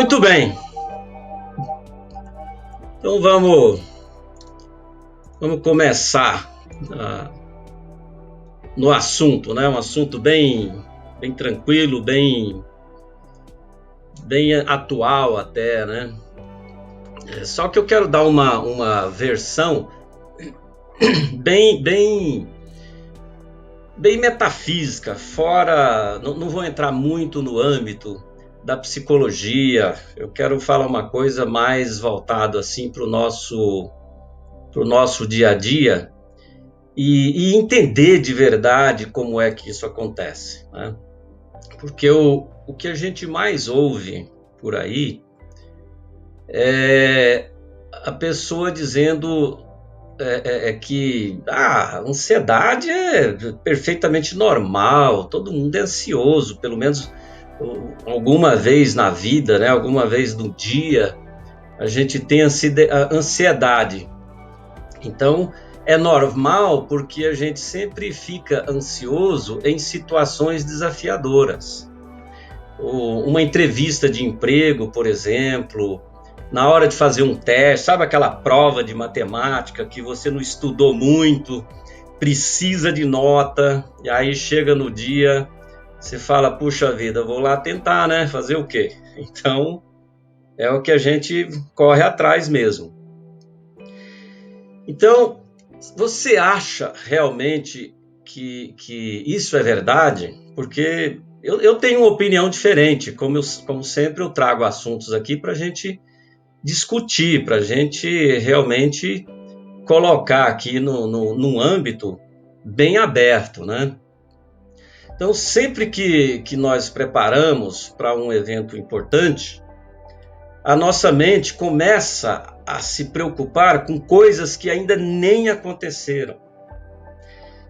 Muito bem, então vamos começar no assunto, né? Um assunto bem tranquilo, bem atual até, né? Só que eu quero dar uma versão bem metafísica, fora, não vou entrar muito no âmbito da psicologia. Eu quero falar uma coisa mais voltado assim para o nosso dia a dia e entender de verdade como é que isso acontece, né? Porque o que a gente mais ouve por aí é a pessoa dizendo que a ansiedade é perfeitamente normal, todo mundo é ansioso, pelo menos alguma vez na vida, né? Alguma vez no dia a gente tem ansiedade. Então é normal porque a gente sempre fica ansioso em situações desafiadoras. Uma entrevista de emprego, por exemplo, na hora de fazer um teste, sabe aquela prova de matemática que você não estudou muito, precisa de nota, e aí chega no dia, você fala, puxa vida, vou lá tentar, né? Fazer o quê? Então, é o que a gente corre atrás mesmo. Então, você acha realmente que isso é verdade? Porque eu tenho uma opinião diferente, como sempre eu trago assuntos aqui para a gente discutir, para a gente realmente colocar aqui num âmbito bem aberto, né? Então, sempre que nós preparamos para um evento importante, a nossa mente começa a se preocupar com coisas que ainda nem aconteceram.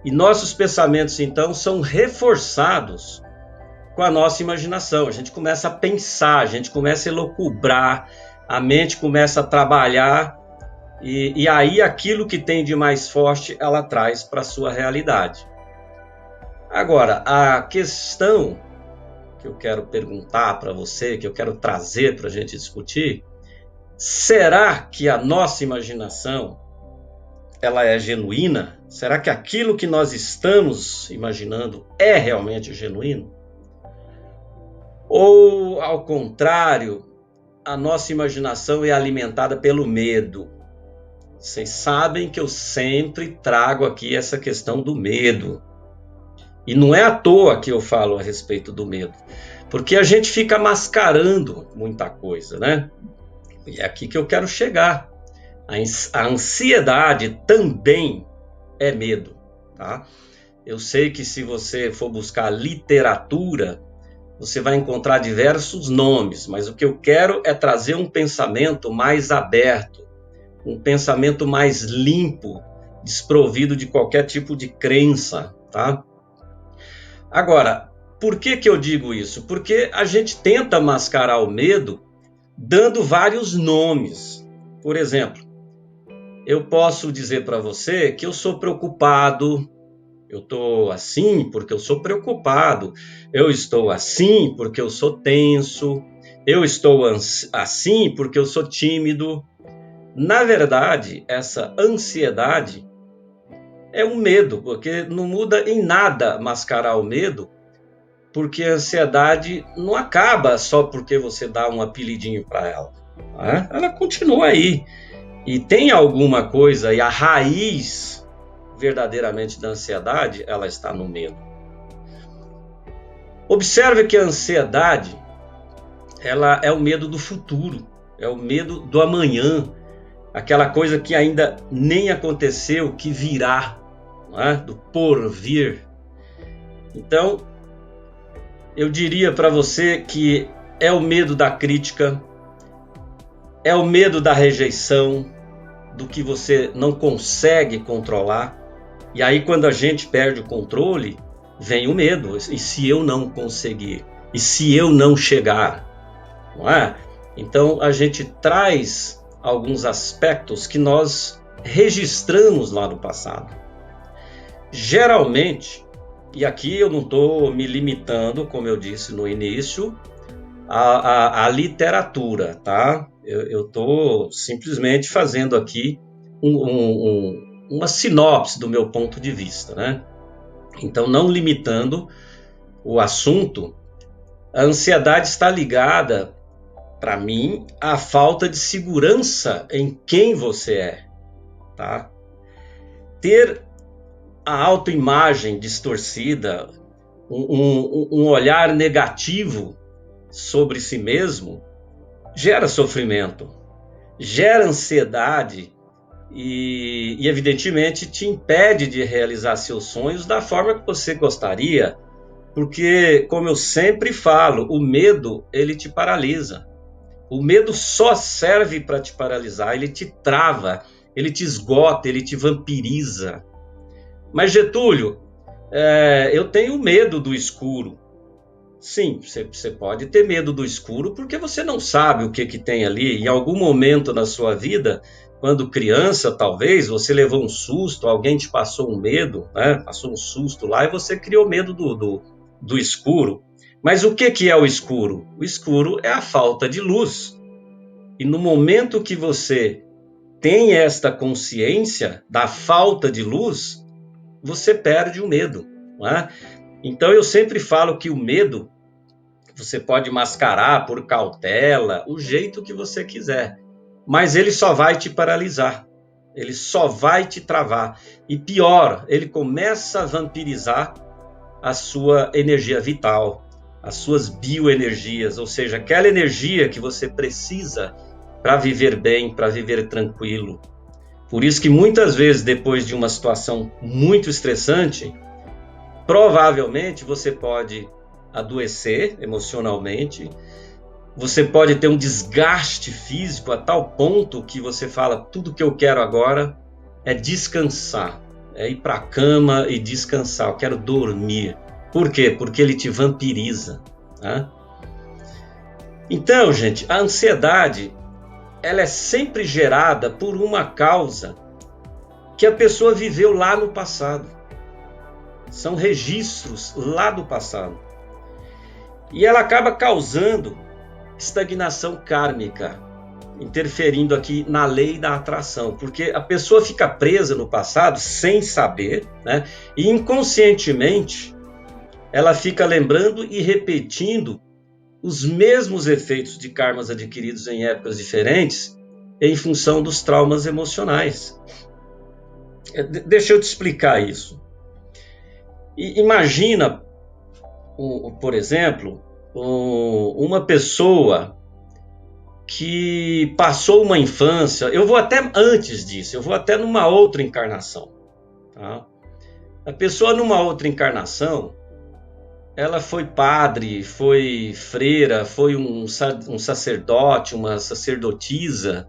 E nossos pensamentos, então, são reforçados com a nossa imaginação. A gente começa a pensar, a gente começa a elocubrar, a mente começa a trabalhar e aí aquilo que tem de mais forte ela traz para a sua realidade. Agora, a questão que eu quero perguntar para você, que eu quero trazer para a gente discutir, será que a nossa imaginação ela é genuína? Será que aquilo que nós estamos imaginando é realmente genuíno? Ou, ao contrário, a nossa imaginação é alimentada pelo medo? Vocês sabem que eu sempre trago aqui essa questão do medo. E não é à toa que eu falo a respeito do medo, porque a gente fica mascarando muita coisa, né? E é aqui que eu quero chegar. A ansiedade também é medo, tá? Eu sei que se você for buscar literatura, você vai encontrar diversos nomes, mas o que eu quero é trazer um pensamento mais aberto, um pensamento mais limpo, desprovido de qualquer tipo de crença, tá? Agora, por que eu digo isso? Porque a gente tenta mascarar o medo dando vários nomes. Por exemplo, eu posso dizer para você que eu sou preocupado, eu estou assim porque eu sou preocupado, eu estou assim porque eu sou tenso, eu estou assim porque eu sou tímido. Na verdade, essa ansiedade é um medo, porque não muda em nada mascarar o medo, porque a ansiedade não acaba só porque você dá um apelidinho para ela, né? Ela continua aí. E tem alguma coisa, e a raiz verdadeiramente da ansiedade, ela está no medo. Observe que a ansiedade, ela é o medo do futuro, é o medo do amanhã, aquela coisa que ainda nem aconteceu, que virá, né? Do porvir. Então, eu diria para você que é o medo da crítica, é o medo da rejeição, do que você não consegue controlar. E aí, quando a gente perde o controle, vem o medo. E se eu não conseguir? E se eu não chegar? Não é? Então, a gente traz alguns aspectos que nós registramos lá no passado. Geralmente, e aqui eu não estou me limitando, como eu disse no início, a literatura, tá? Eu estou simplesmente fazendo aqui uma sinopse do meu ponto de vista, né? Então, não limitando o assunto, a ansiedade está ligada, para mim, à falta de segurança em quem você é, tá? Ter a autoimagem distorcida, um olhar negativo sobre si mesmo, gera sofrimento, gera ansiedade e evidentemente, te impede de realizar seus sonhos da forma que você gostaria, porque, como eu sempre falo, o medo, ele te paralisa. O medo só serve para te paralisar, ele te trava, ele te esgota, ele te vampiriza. Mas, Getúlio, eu tenho medo do escuro. Sim, você pode ter medo do escuro porque você não sabe o que tem ali. Em algum momento na sua vida, quando criança, talvez, você levou um susto, alguém te passou um medo, né? Passou um susto lá e você criou medo do escuro. Mas o que é o escuro? O escuro é a falta de luz. E no momento que você tem esta consciência da falta de luz, você perde o medo, não é? Então eu sempre falo que o medo você pode mascarar por cautela, o jeito que você quiser, mas ele só vai te paralisar, ele só vai te travar. E pior, ele começa a vampirizar a sua energia vital, as suas bioenergias, ou seja, aquela energia que você precisa para viver bem, para viver tranquilo. Por isso que muitas vezes, depois de uma situação muito estressante, provavelmente você pode adoecer emocionalmente, você pode ter um desgaste físico a tal ponto que você fala, tudo que eu quero agora é descansar, é ir para a cama e descansar, eu quero dormir. Por quê? Porque ele te vampiriza, né? Então, gente, a ansiedade, ela é sempre gerada por uma causa que a pessoa viveu lá no passado. São registros lá do passado. E ela acaba causando estagnação kármica, interferindo aqui na lei da atração, porque a pessoa fica presa no passado sem saber, né? E inconscientemente ela fica lembrando e repetindo os mesmos efeitos de karmas adquiridos em épocas diferentes em função dos traumas emocionais. Deixa eu te explicar isso. Imagina, por exemplo, uma pessoa que passou uma infância, eu vou até antes disso, eu vou até numa outra encarnação, tá? A pessoa numa outra encarnação, ela foi padre, foi freira, foi um sacerdote, uma sacerdotisa,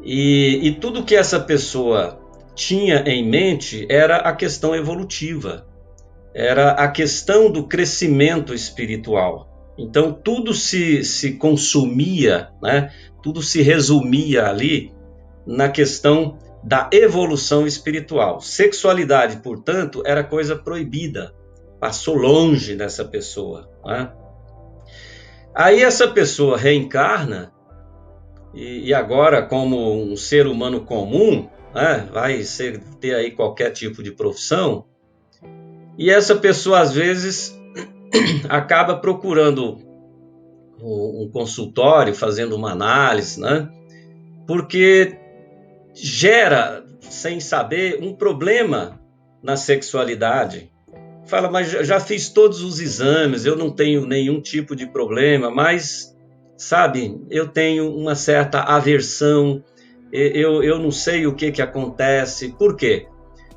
e tudo que essa pessoa tinha em mente era a questão evolutiva, era a questão do crescimento espiritual. Então tudo se consumia, né? Tudo se resumia ali na questão da evolução espiritual. Sexualidade, portanto, era coisa proibida, passou longe dessa pessoa, né? Aí essa pessoa reencarna e agora como um ser humano comum, né? Vai ter aí qualquer tipo de profissão, e essa pessoa às vezes acaba procurando um consultório, fazendo uma análise, né? Porque gera, sem saber, um problema na sexualidade. Fala, mas já fiz todos os exames, eu não tenho nenhum tipo de problema, mas, sabe, eu tenho uma certa aversão, eu não sei o que acontece. Por quê?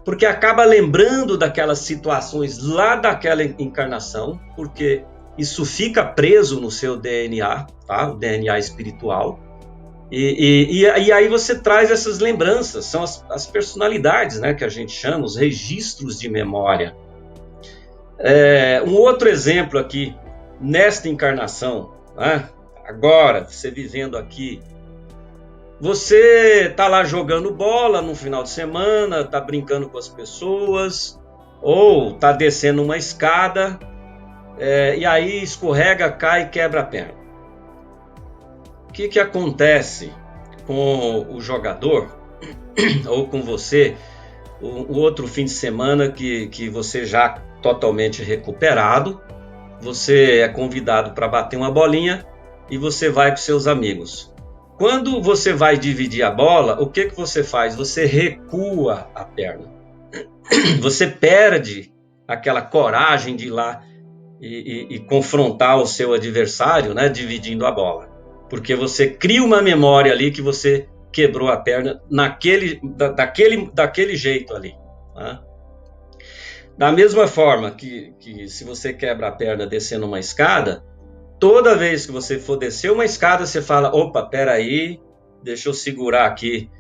Porque acaba lembrando daquelas situações lá daquela encarnação, porque isso fica preso no seu DNA, tá? O DNA espiritual. E aí você traz essas lembranças, são as personalidades, né, que a gente chama, os registros de memória. Um outro exemplo aqui, nesta encarnação, né, agora, você vivendo aqui, você está lá jogando bola no final de semana, está brincando com as pessoas, ou está descendo uma escada e aí escorrega, cai e quebra a perna. O que acontece com o jogador ou com você o outro fim de semana que você já totalmente recuperado, você é convidado para bater uma bolinha e você vai com seus amigos. Quando você vai dividir a bola, o que você faz? Você recua a perna. Você perde aquela coragem de ir lá e confrontar o seu adversário, né, dividindo a bola. Porque você cria uma memória ali que você quebrou a perna daquele jeito ali. Tá? Da mesma forma que se você quebra a perna descendo uma escada, toda vez que você for descer uma escada, você fala, opa, peraí, deixa eu segurar aqui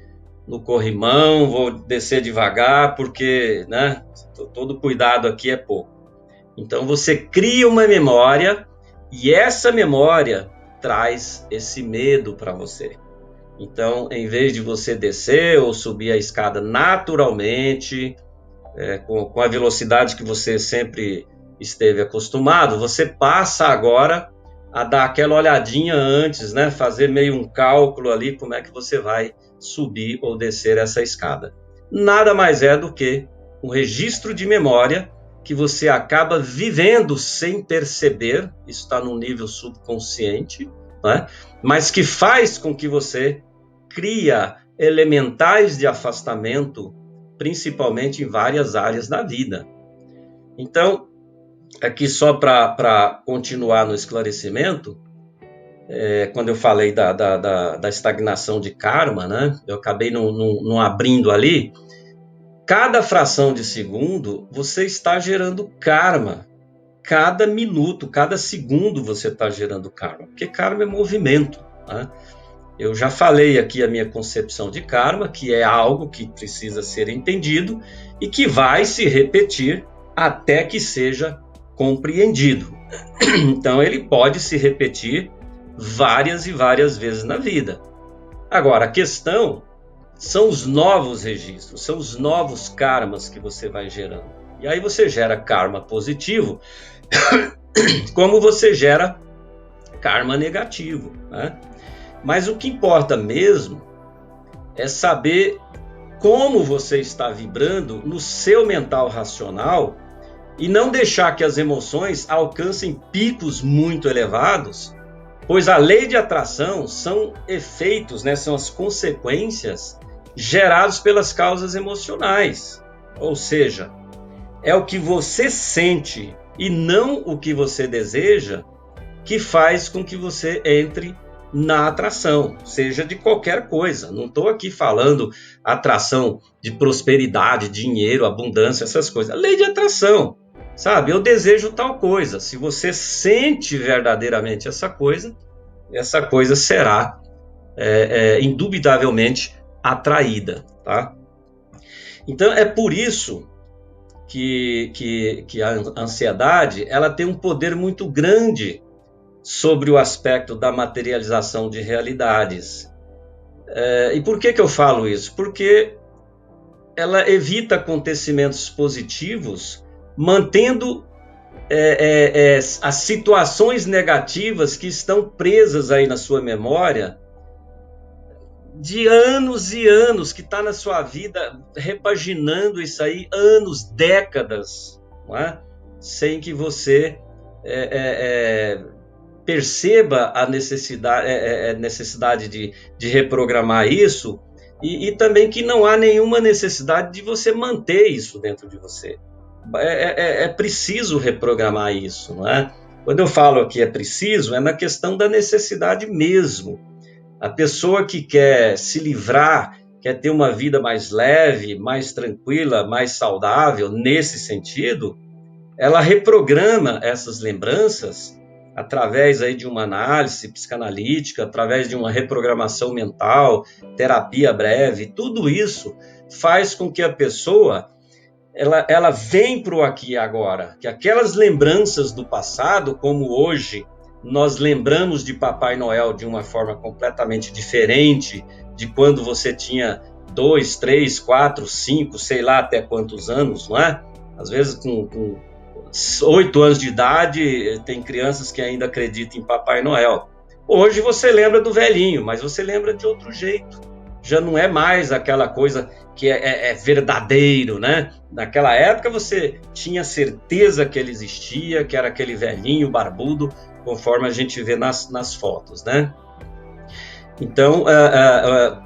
no corrimão, vou descer devagar, porque, né, todo cuidado aqui é pouco. Então você cria uma memória e essa memória traz esse medo para você. Então, em vez de você descer ou subir a escada naturalmente, com a velocidade que você sempre esteve acostumado, você passa agora a dar aquela olhadinha antes, né? Fazer meio um cálculo ali, como é que você vai subir ou descer essa escada. Nada mais é do que um registro de memória que você acaba vivendo sem perceber, isso está no nível subconsciente, né? Mas que faz com que você cria elementais de afastamento, principalmente em várias áreas da vida. Então, aqui só para continuar no esclarecimento, quando eu falei da estagnação de karma, né? Eu acabei não abrindo ali. Cada fração de segundo, você está gerando karma. Cada minuto, cada segundo você está gerando karma. Porque karma é movimento, né? Eu já falei aqui a minha concepção de karma, que é algo que precisa ser entendido e que vai se repetir até que seja compreendido. Então, ele pode se repetir várias e várias vezes na vida. Agora, a questão são os novos registros, são os novos karmas que você vai gerando. E aí você gera karma positivo, como você gera karma negativo, né? Mas o que importa mesmo é saber como você está vibrando no seu mental racional e não deixar que as emoções alcancem picos muito elevados, pois a lei de atração são efeitos, né, são as consequências gerados pelas causas emocionais. Ou seja, é o que você sente e não o que você deseja que faz com que você entre na atração, seja de qualquer coisa. Não estou aqui falando atração de prosperidade, dinheiro, abundância, essas coisas. Lei de atração, sabe? Eu desejo tal coisa. Se você sente verdadeiramente essa coisa será indubitavelmente atraída, tá? Então é por isso que a ansiedade ela tem um poder muito grande sobre o aspecto da materialização de realidades. E por que eu falo isso? Porque ela evita acontecimentos positivos, mantendo as situações negativas que estão presas aí na sua memória de anos e anos, que está na sua vida repaginando isso aí, anos, décadas, não é? Sem que você perceba a necessidade de reprogramar isso e também que não há nenhuma necessidade de você manter isso dentro de você. É preciso reprogramar isso, não é? Quando eu falo aqui é preciso, é na questão da necessidade mesmo. A pessoa que quer se livrar, quer ter uma vida mais leve, mais tranquila, mais saudável, nesse sentido, ela reprograma essas lembranças através aí de uma análise psicanalítica, através de uma reprogramação mental, terapia breve. Tudo isso faz com que a pessoa ela vem para o aqui e agora, que aquelas lembranças do passado, como hoje nós lembramos de Papai Noel de uma forma completamente diferente de quando você tinha 2, 3, 4, 5, sei lá até quantos anos, não é? Às vezes 8 anos de idade, tem crianças que ainda acreditam em Papai Noel. Hoje você lembra do velhinho, mas você lembra de outro jeito. Já não é mais aquela coisa que é verdadeiro, né? Naquela época você tinha certeza que ele existia, que era aquele velhinho barbudo, conforme a gente vê nas fotos, né? Então,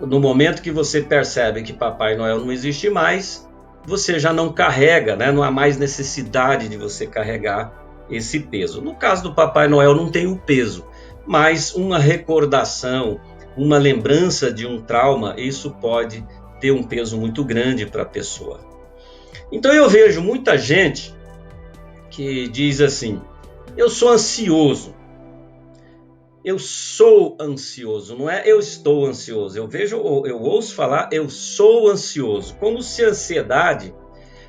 no momento que você percebe que Papai Noel não existe mais, você já não carrega, né? Não há mais necessidade de você carregar esse peso. No caso do Papai Noel não tem o peso, mas uma recordação, uma lembrança de um trauma, isso pode ter um peso muito grande para a pessoa. Então eu vejo muita gente que diz assim: eu sou ansioso. Eu sou ansioso, não é eu estou ansioso. Eu ouço falar eu sou ansioso, como se a ansiedade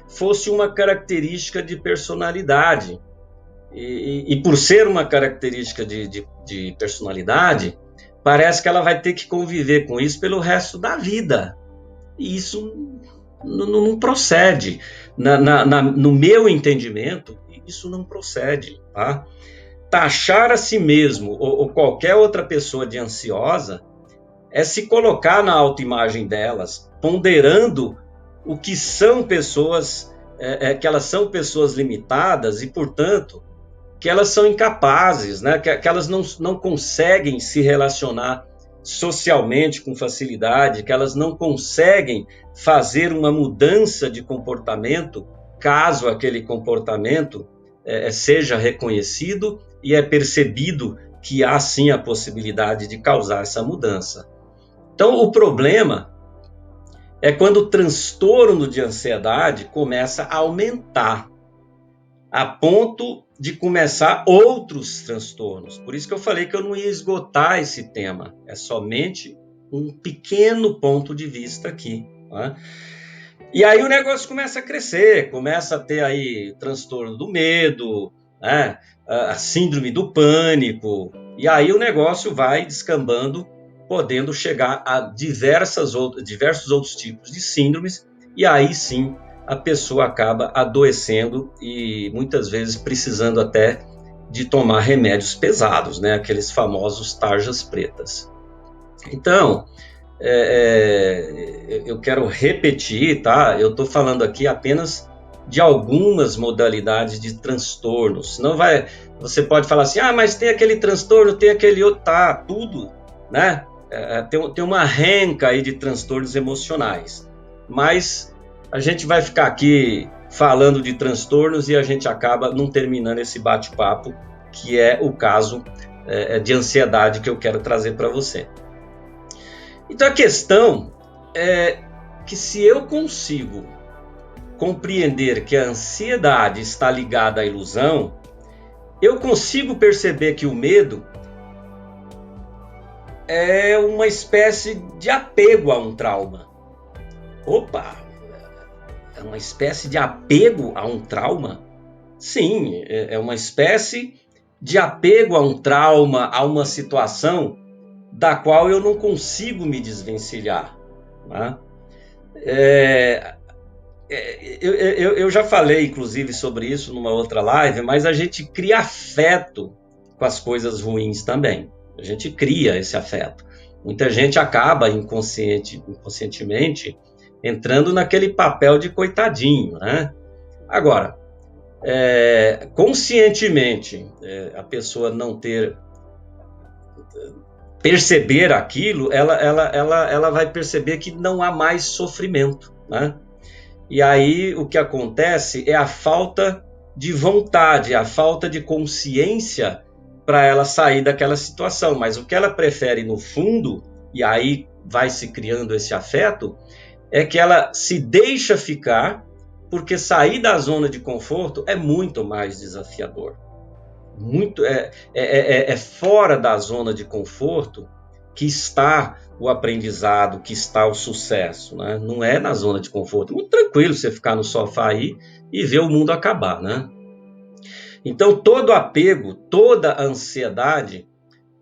fosse uma característica de personalidade. E por ser uma característica de personalidade, parece que ela vai ter que conviver com isso pelo resto da vida. E isso não procede. No meu entendimento, isso não procede, tá? Taxar a si mesmo ou qualquer outra pessoa de ansiosa é se colocar na autoimagem delas, ponderando o que são pessoas, que elas são pessoas limitadas e, portanto, que elas são incapazes, né? que elas não conseguem se relacionar socialmente com facilidade, que elas não conseguem fazer uma mudança de comportamento, caso aquele comportamento seja reconhecido e é percebido que há sim a possibilidade de causar essa mudança. Então, o problema é quando o transtorno de ansiedade começa a aumentar, a ponto de começar outros transtornos. Por isso que eu falei que eu não ia esgotar esse tema, é somente um pequeno ponto de vista aqui, né? E aí o negócio começa a crescer, começa a ter aí transtorno do medo, né? A síndrome do pânico, e aí o negócio vai descambando, podendo chegar a diversos outros tipos de síndromes, e aí sim a pessoa acaba adoecendo e muitas vezes precisando até de tomar remédios pesados, né? Aqueles famosos tarjas pretas. Então, eu quero repetir, tá? Eu estou falando aqui apenas de algumas modalidades de transtornos. Não vai, você pode falar assim, mas tem aquele transtorno, tem aquele outro, tá? Tudo, né? Tem uma renca aí de transtornos emocionais. Mas a gente vai ficar aqui falando de transtornos e a gente acaba não terminando esse bate-papo, que é o caso de ansiedade que eu quero trazer para você. Então a questão é que se eu consigo compreender que a ansiedade está ligada à ilusão, eu consigo perceber que o medo é uma espécie de apego a um trauma. Opa! É uma espécie de apego a um trauma? Sim, é uma espécie de apego a um trauma, a uma situação da qual eu não consigo me desvencilhar, né? Eu já falei, inclusive, sobre isso numa outra live, mas a gente cria afeto com as coisas ruins também. A gente cria esse afeto. Muita gente acaba inconscientemente entrando naquele papel de coitadinho, né? Agora, conscientemente, a pessoa não perceber aquilo, ela vai perceber que não há mais sofrimento, né? E aí o que acontece é a falta de vontade, a falta de consciência para ela sair daquela situação. Mas o que ela prefere no fundo, e aí vai se criando esse afeto, é que ela se deixa ficar, porque sair da zona de conforto é muito mais desafiador. É fora da zona de conforto que está o aprendizado, que está o sucesso, né? Não é na zona de conforto. É muito tranquilo você ficar no sofá aí e ver o mundo acabar, né? Então, todo apego, toda ansiedade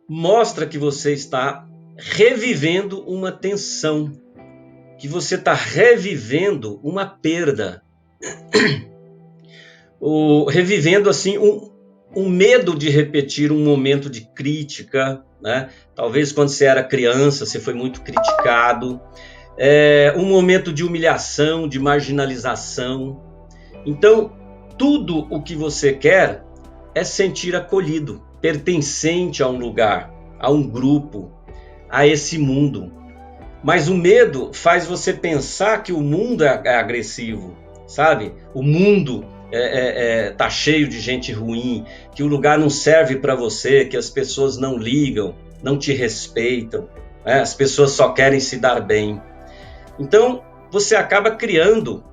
mostra que você está revivendo uma tensão, que você está revivendo uma perda. revivendo assim um medo de repetir um momento de crítica, né? Talvez quando você era criança, você foi muito criticado, um momento de humilhação, de marginalização. Então, tudo o que você quer é sentir acolhido, pertencente a um lugar, a um grupo, a esse mundo. Mas o medo faz você pensar que o mundo é agressivo, sabe? O mundo tá cheio de gente ruim, que o lugar não serve para você, que as pessoas não ligam, não te respeitam, né? As pessoas só querem se dar bem. Então, você acaba criando,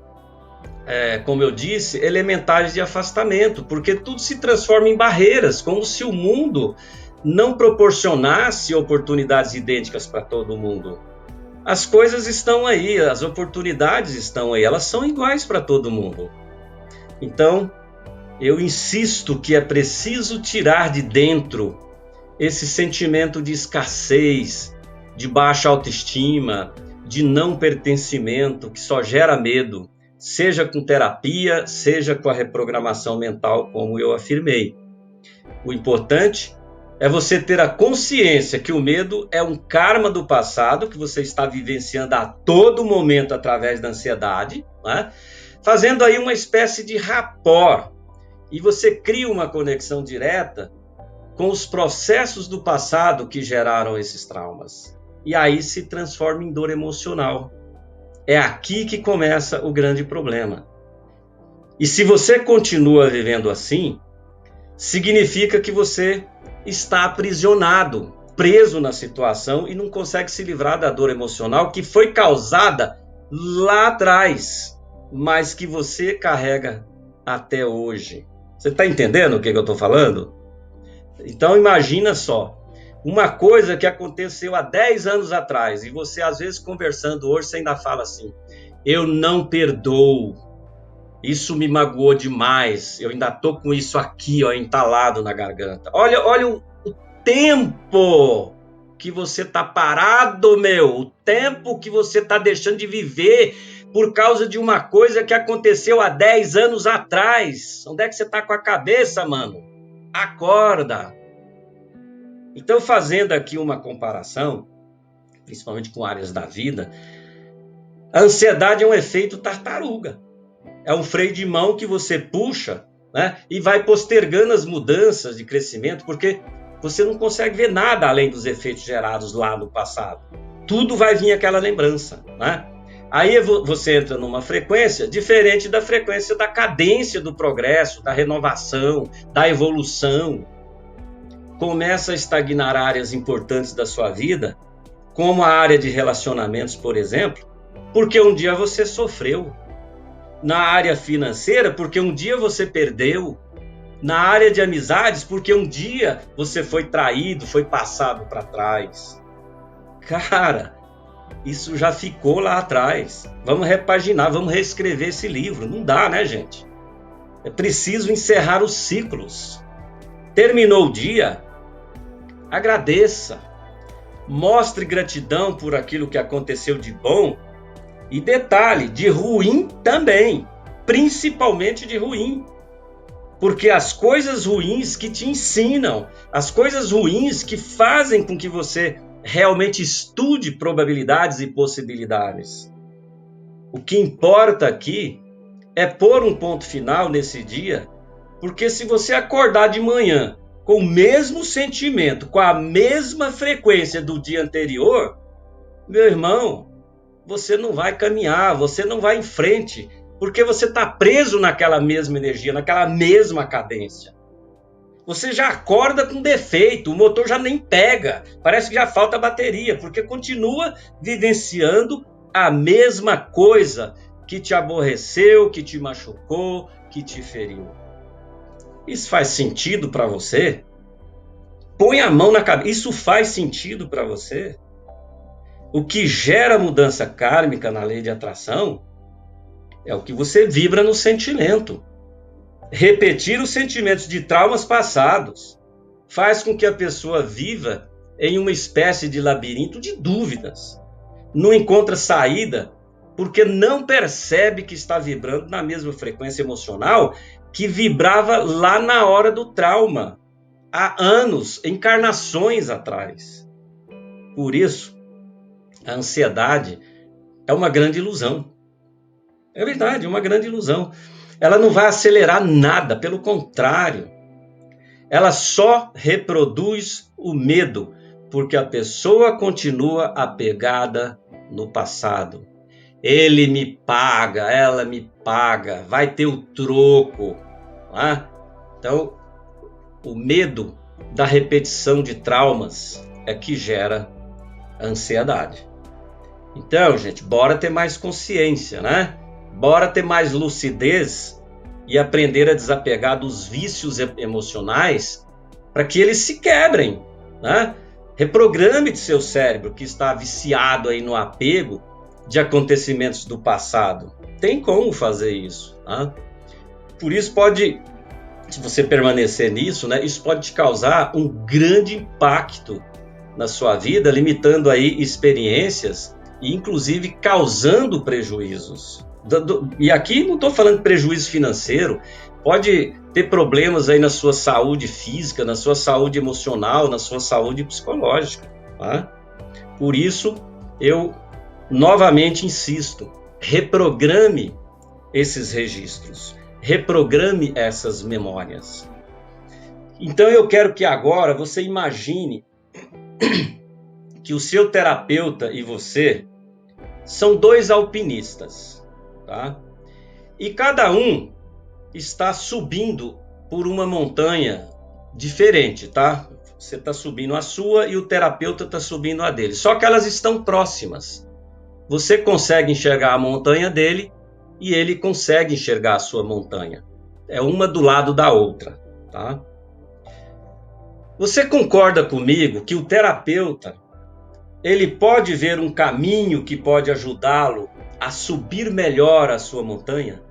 como eu disse, elementares de afastamento, porque tudo se transforma em barreiras, como se o mundo não proporcionasse oportunidades idênticas para todo mundo. As coisas estão aí, as oportunidades estão aí, elas são iguais para todo mundo. Então, eu insisto que é preciso tirar de dentro esse sentimento de escassez, de baixa autoestima, de não pertencimento, que só gera medo, seja com terapia, seja com a reprogramação mental, como eu afirmei. O importante é você ter a consciência que o medo é um karma do passado, que você está vivenciando a todo momento através da ansiedade, né? Fazendo aí uma espécie de rapport, e você cria uma conexão direta com os processos do passado que geraram esses traumas. E aí se transforma em dor emocional. É aqui que começa o grande problema. E se você continua vivendo assim, significa que você está aprisionado, preso na situação e não consegue se livrar da dor emocional que foi causada lá atrás, mas que você carrega até hoje. Você está entendendo o que eu estou falando? Então imagina só, uma coisa que aconteceu há 10 anos atrás e você às vezes conversando hoje, você ainda fala assim, eu não perdoo, isso me magoou demais, eu ainda estou com isso aqui, ó, entalado na garganta. Olha o tempo que você está parado, o tempo que você está deixando de viver por causa de uma coisa que aconteceu há 10 anos atrás. Onde é que você está com a cabeça, mano? Acorda! Então, fazendo aqui uma comparação, principalmente com áreas da vida, a ansiedade é um efeito tartaruga. É um freio de mão que você puxa, né, e vai postergando as mudanças de crescimento, porque você não consegue ver nada além dos efeitos gerados lá no passado. Tudo vai vir aquela lembrança, né? Aí você entra numa frequência diferente da frequência da cadência do progresso, da renovação, da evolução. Começa a estagnar áreas importantes da sua vida, como a área de relacionamentos, por exemplo, porque um dia você sofreu. Na área financeira, porque um dia você perdeu. Na área de amizades, porque um dia você foi traído, foi passado para trás. Cara, isso já ficou lá atrás. Vamos repaginar, vamos reescrever esse livro. Não dá, né, gente? É preciso encerrar os ciclos. Terminou o dia, agradeça. Mostre gratidão por aquilo que aconteceu de bom. E detalhe, de ruim também. Principalmente de ruim. Porque as coisas ruins que te ensinam, as coisas ruins que fazem com que você realmente estude probabilidades e possibilidades. O que importa aqui é pôr um ponto final nesse dia, porque se você acordar de manhã com o mesmo sentimento, com a mesma frequência do dia anterior, meu irmão, você não vai caminhar, você não vai em frente, porque você está preso naquela mesma energia, naquela mesma cadência. Você já acorda com defeito, o motor já nem pega, parece que já falta bateria, porque continua vivenciando a mesma coisa que te aborreceu, que te machucou, que te feriu. Isso faz sentido para você? Põe a mão na cabeça, isso faz sentido para você? O que gera mudança kármica na lei de atração é o que você vibra no sentimento. Repetir os sentimentos de traumas passados faz com que a pessoa viva em uma espécie de labirinto de dúvidas. Não encontra saída porque não percebe que está vibrando na mesma frequência emocional que vibrava lá na hora do trauma, há anos, encarnações atrás. Por isso, a ansiedade é uma grande ilusão. É verdade, é uma grande ilusão. Ela não vai acelerar nada, pelo contrário. Ela só reproduz o medo, porque a pessoa continua apegada no passado. Ele me paga, ela me paga, vai ter o troco. Não é? Então, o medo da repetição de traumas é que gera ansiedade. Então, gente, bora ter mais consciência, né? Bora ter mais lucidez e aprender a desapegar dos vícios emocionais para que eles se quebrem, né? Reprograme de seu cérebro que está viciado aí no apego de acontecimentos do passado. Tem como fazer isso, né? Por isso pode, se você permanecer nisso, né, isso pode te causar um grande impacto na sua vida, limitando aí experiências e inclusive causando prejuízos. E aqui não estou falando de prejuízo financeiro, pode ter problemas aí na sua saúde física, na sua saúde emocional, na sua saúde psicológica. Tá? Por isso, eu novamente insisto, reprograme esses registros, reprograme essas memórias. Então eu quero que agora você imagine que o seu terapeuta e você são dois alpinistas, tá? E cada um está subindo por uma montanha diferente, tá? Você está subindo a sua e o terapeuta está subindo a dele. Só que elas estão próximas. Você consegue enxergar a montanha dele e ele consegue enxergar a sua montanha. É uma do lado da outra, tá? Você concorda comigo que o terapeuta ele pode ver um caminho que pode ajudá-lo a subir melhor a sua montanha?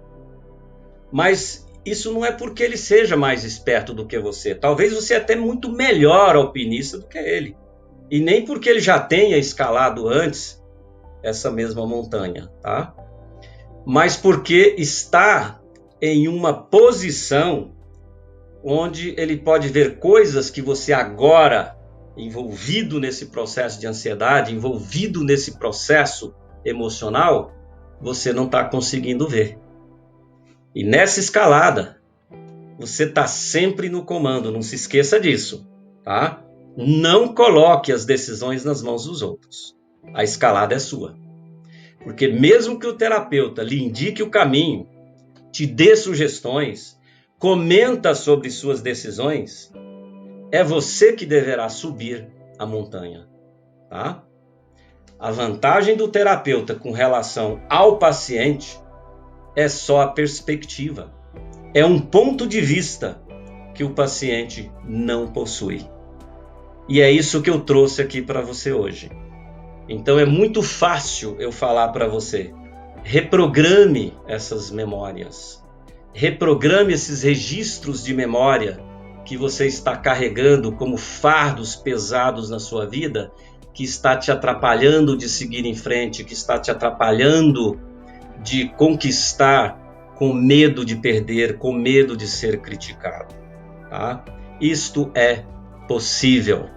Mas isso não é porque ele seja mais esperto do que você. Talvez você até muito melhor alpinista do que ele. E nem porque ele já tenha escalado antes essa mesma montanha, tá? Mas porque está em uma posição onde ele pode ver coisas que você agora, envolvido nesse processo de ansiedade, envolvido nesse processo emocional, você não está conseguindo ver. E nessa escalada, você está sempre no comando, não se esqueça disso, tá? Não coloque as decisões nas mãos dos outros. A escalada é sua. Porque mesmo que o terapeuta lhe indique o caminho, te dê sugestões, comenta sobre suas decisões, é você que deverá subir a montanha, tá? A vantagem do terapeuta com relação ao paciente é só a perspectiva. É um ponto de vista que o paciente não possui. E é isso que eu trouxe aqui para você hoje. Então é muito fácil eu falar para você, reprograme essas memórias, reprograme esses registros de memória que você está carregando como fardos pesados na sua vida, que está te atrapalhando de seguir em frente, que está te atrapalhando de conquistar com medo de perder, com medo de ser criticado. Tá? Isto é possível.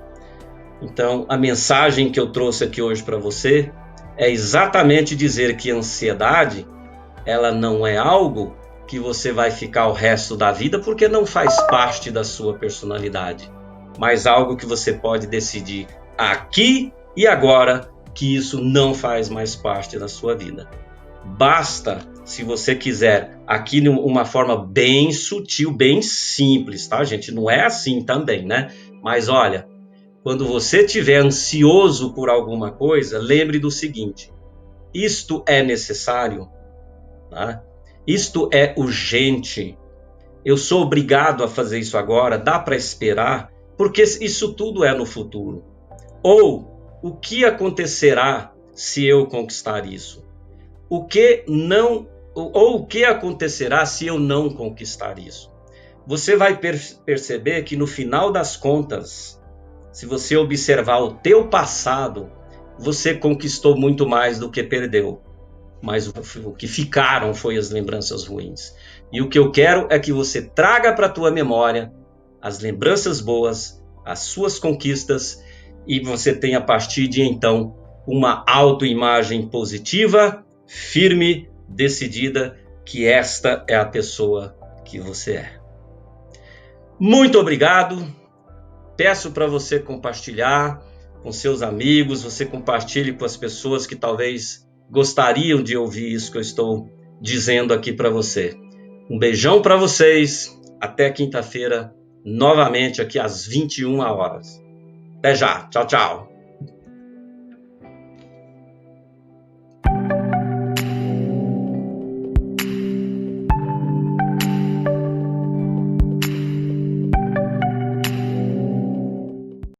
Então, a mensagem que eu trouxe aqui hoje para você é exatamente dizer que a ansiedade, ela não é algo que você vai ficar o resto da vida porque não faz parte da sua personalidade, mas algo que você pode decidir aqui e agora que isso não faz mais parte da sua vida. Basta, se você quiser, aqui de uma forma bem sutil, bem simples, tá, gente? Não é assim também, né? Mas olha, quando você estiver ansioso por alguma coisa, lembre do seguinte: isto é necessário, tá? Isto é urgente. Eu sou obrigado a fazer isso agora, dá para esperar, porque isso tudo é no futuro. Ou o que acontecerá se eu conquistar isso? O que acontecerá se eu não conquistar isso? Você vai perceber que no final das contas, se você observar o teu passado, você conquistou muito mais do que perdeu. mas o que ficaram foi as lembranças ruins. E o que eu quero é que você traga para a tua memória as lembranças boas, as suas conquistas, e você tenha a partir de então uma autoimagem positiva, firme, decidida, que esta é a pessoa que você é. Muito obrigado. Peço para você compartilhar com seus amigos, você compartilhe com as pessoas que talvez gostariam de ouvir isso que eu estou dizendo aqui para você. Um beijão para vocês. Até quinta-feira, novamente aqui às 21 horas. Até já. Tchau, tchau.